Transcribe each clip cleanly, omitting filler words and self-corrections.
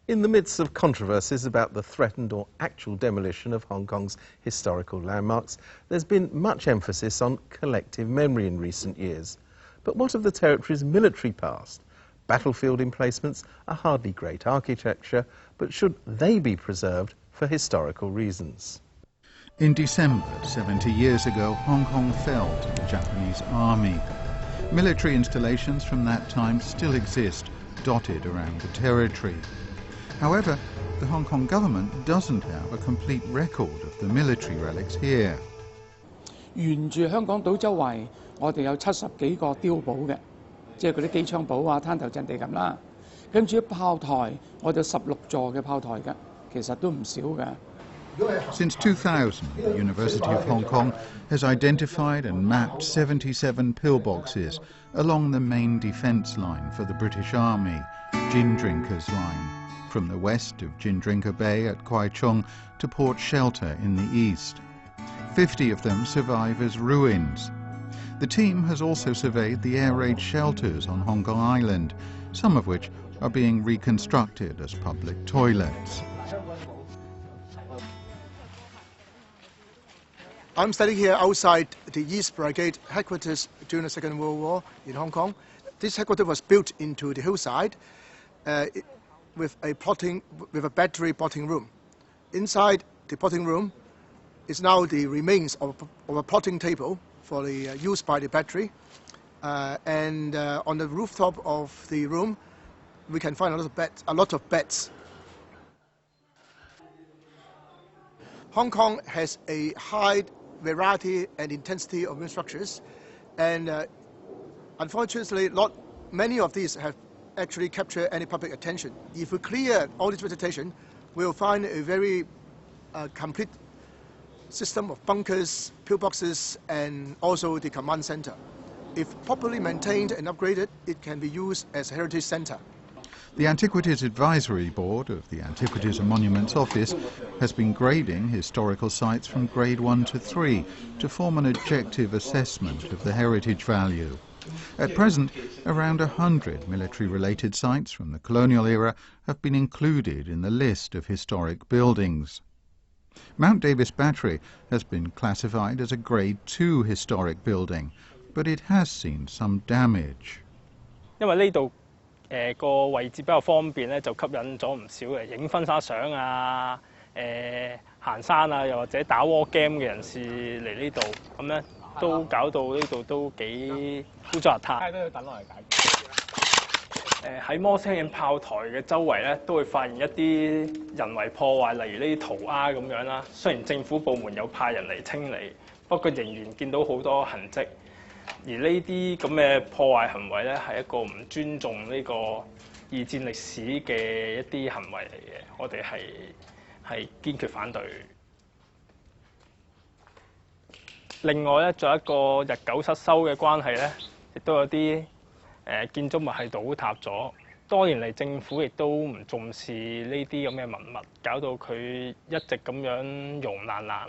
In the midst of controversies about the threatened or actual demolition of Hong Kong's historical landmarks, there's been much emphasis on collective memory in recent years. But what of the territory's military past? Battlefield emplacements are hardly great architecture, but should they be preserved for historical reasons? In December 70 years ago, Hong Kong fell to the Japanese army. Military installations from that time still exist, dotted around the territory. However, the Hong Kong government doesn't have a complete record of the military relics here. 沿住香港島周圍，我哋有70幾個碉堡嘅，即係嗰啲機槍堡啊、灘頭陣地咁啦。跟住炮台，我哋有16座嘅炮台嘅，其實都唔少嘅。Since 2000, the University of Hong Kong has identified and mapped 77 pillboxes along the main defence line for the British Army, Gin Drinkers Line, from the west of Gin Drinker Bay at Kwai Chung to Port Shelter in the east. 50 of them survive as ruins. The team has also surveyed the air raid shelters on Hong Kong Island, some of which are being reconstructed as public toilets. I'm standing here outside the East Brigade headquarters during the Second World War in Hong Kong. This headquarters was built into the hillside with a battery plotting room. Inside the plotting room is now the remains of a plotting table for the use by the battery. And on the rooftop of the room, we can find a lot of beds. Hong Kong has a high variety and intensity of structures, and unfortunately, not many of these have actually captured any public attention. If we clear all this vegetation, we'll find a very complete system of bunkers, pillboxes, and also the command center. If properly maintained and upgraded, it can be used as a heritage center. The Antiquities Advisory Board of the Antiquities and Monuments Office has been grading historical sites from grade 1 to 3 to form an objective assessment of the heritage value. At present, around 100 military-related sites from the colonial era have been included in the list of historic buildings. Mount Davis Battery has been classified as a grade 2 historic building, but it has seen some damage. 因為呢度個位置比較方便咧，就吸引咗唔少嘅影婚紗相啊、行山啊，又或者打 war game 嘅人士嚟呢度，咁咧都搞到呢度都幾污糟邋遢。都要等落嚟解決。喺摩星嶺炮台嘅周圍咧，都會發現一啲人為破壞，例如呢啲塗鴉咁樣啦。雖然政府部門有派人嚟清理，不過仍然見到好多痕跡。而呢啲咁嘅破壞行為咧，係一個唔尊重呢個二戰歷史嘅一啲行為嚟嘅，我哋係堅決反對。另外咧，仲有一個日久失修嘅關係咧，亦都有啲建築物係倒塌咗。多年嚟政府亦都唔重視呢啲咁嘅文物，搞到佢一直咁樣溶爛爛。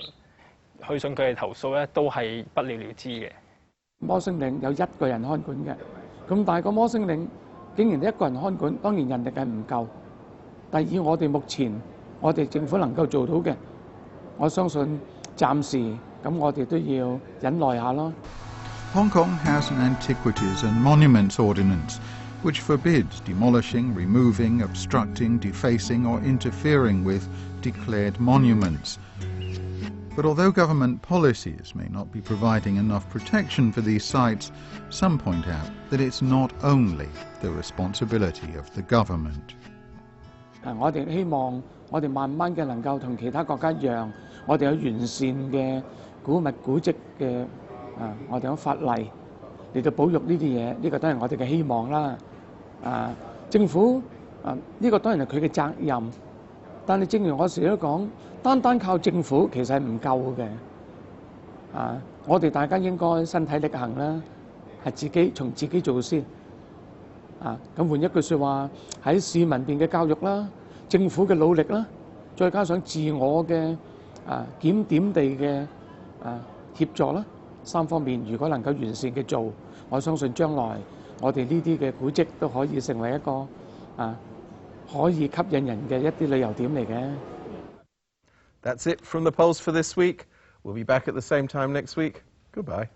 去信佢哋投訴咧，都係不了了之嘅。摩星嶺有1個人看管嘅，咁但係個摩星嶺竟然1個人看管，當然人力係唔夠。但以我哋目前我哋政府能夠做到嘅，我相信暫時咁我哋都要忍耐下咯。Hong Kong has an Antiquities and Monuments Ordinance, which forbids demolishing, removing, obstructing, defacing or interfering with declared monuments. But although government policies may not be providing enough protection for these sites, some point out that it's not only the responsibility of the government. 我哋希望我哋慢慢嘅能夠同其他國家一樣，我哋有完善嘅古物古蹟嘅我哋有法例嚟到保育呢啲嘢，呢個當然我哋嘅希望啦。政府呢個當然係佢嘅責任。但係正如我時都講，單靠政府其實係唔夠嘅。我哋大家應該身體力行啦，係從自己做先。咁換一句説話，喺市民邊嘅教育啦，政府嘅努力啦，再加上自我嘅檢點地嘅協助啦，3方面如果能夠完善嘅做，我相信將來我哋呢啲嘅古蹟都可以成為一個可以吸引人嘅一啲旅遊點嚟嘅。That's it from the polls for this week. We'll be back at the same time next week. Goodbye.